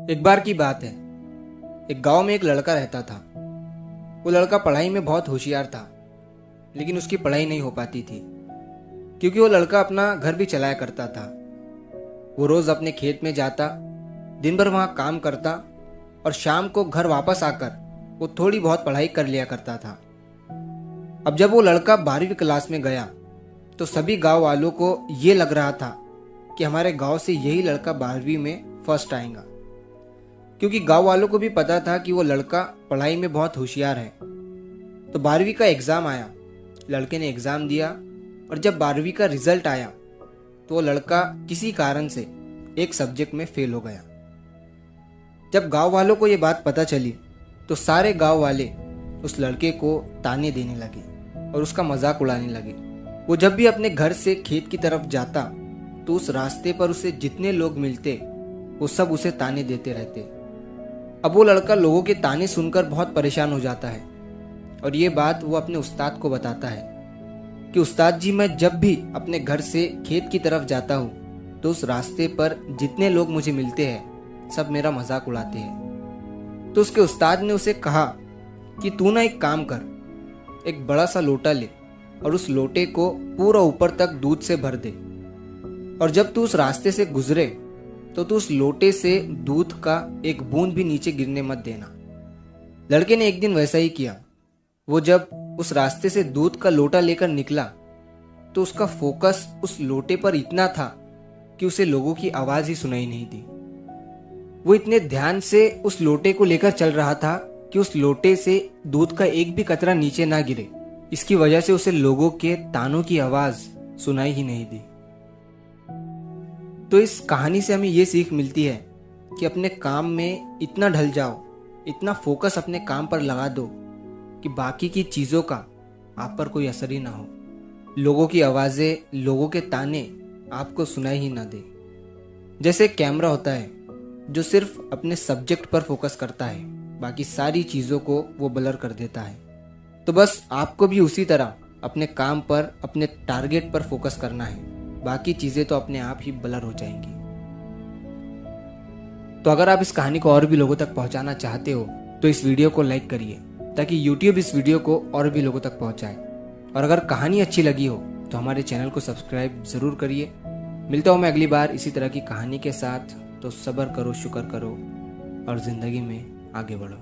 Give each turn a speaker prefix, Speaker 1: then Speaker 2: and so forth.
Speaker 1: एक बार की बात है। एक गांव में एक लड़का रहता था। वो लड़का पढ़ाई में बहुत होशियार था, लेकिन उसकी पढ़ाई नहीं हो पाती थी क्योंकि वो लड़का अपना घर भी चलाया करता था। वो रोज अपने खेत में जाता, दिन भर वहां काम करता और शाम को घर वापस आकर वो थोड़ी बहुत पढ़ाई कर लिया करता था। अब जब वो लड़का 12वीं क्लास में गया तो सभी गांव वालों को ये लग रहा था कि हमारे गांव से यही लड़का 12वीं में फर्स्ट आएगा, क्योंकि गांव वालों को भी पता था कि वो लड़का पढ़ाई में बहुत होशियार है। तो 12वीं का एग्ज़ाम आया, लड़के ने एग्ज़ाम दिया और जब 12वीं का रिजल्ट आया तो वो लड़का किसी कारण से एक सब्जेक्ट में फेल हो गया। जब गांव वालों को ये बात पता चली तो सारे गांव वाले उस लड़के को ताने देने लगे और उसका मजाक उड़ाने लगे। वो जब भी अपने घर से खेत की तरफ जाता तो उस रास्ते पर उसे जितने लोग मिलते वो सब उसे ताने देते रहते। अब वो लड़का लोगों के ताने सुनकर बहुत परेशान हो जाता है और ये बात वो अपने उस्ताद को बताता है कि उस्ताद जी, मैं जब भी अपने घर से खेत की तरफ जाता हूँ तो उस रास्ते पर जितने लोग मुझे मिलते हैं सब मेरा मजाक उड़ाते हैं। तो उसके उस्ताद ने उसे कहा कि तू ना एक काम कर, एक बड़ा सा लोटा ले और उस लोटे को पूरा ऊपर तक दूध से भर दे और जब तू उस रास्ते से गुजरे तो तू उस लोटे से दूध का एक बूंद भी नीचे गिरने मत देना। लड़के ने एक दिन वैसा ही किया। वो जब उस रास्ते से दूध का लोटा लेकर निकला तो उसका फोकस उस लोटे पर इतना था कि उसे लोगों की आवाज ही सुनाई नहीं दी। वो इतने ध्यान से उस लोटे को लेकर चल रहा था कि उस लोटे से दूध का एक भी कतरा नीचे ना गिरे। इसकी वजह से उसे लोगों के तानों की आवाज सुनाई ही नहीं दी। तो इस कहानी से हमें ये सीख मिलती है कि अपने काम में इतना ढल जाओ, इतना फोकस अपने काम पर लगा दो कि बाकी की चीज़ों का आप पर कोई असर ही ना हो। लोगों की आवाज़ें, लोगों के ताने आपको सुनाई ही ना दे। जैसे कैमरा होता है जो सिर्फ अपने सब्जेक्ट पर फोकस करता है, बाकी सारी चीज़ों को वो ब्लर कर देता है। तो बस आपको भी उसी तरह अपने काम पर, अपने टारगेट पर फोकस करना है, बाकी चीजें तो अपने आप ही ब्लर हो जाएंगी। तो अगर आप इस कहानी को और भी लोगों तक पहुंचाना चाहते हो तो इस वीडियो को लाइक करिए ताकि YouTube इस वीडियो को और भी लोगों तक पहुंचाए। और अगर कहानी अच्छी लगी हो तो हमारे चैनल को सब्सक्राइब जरूर करिए। मिलता हूं मैं अगली बार इसी तरह की कहानी के साथ। तो सब्र करो, शुक्र करो और जिंदगी में आगे बढ़ो।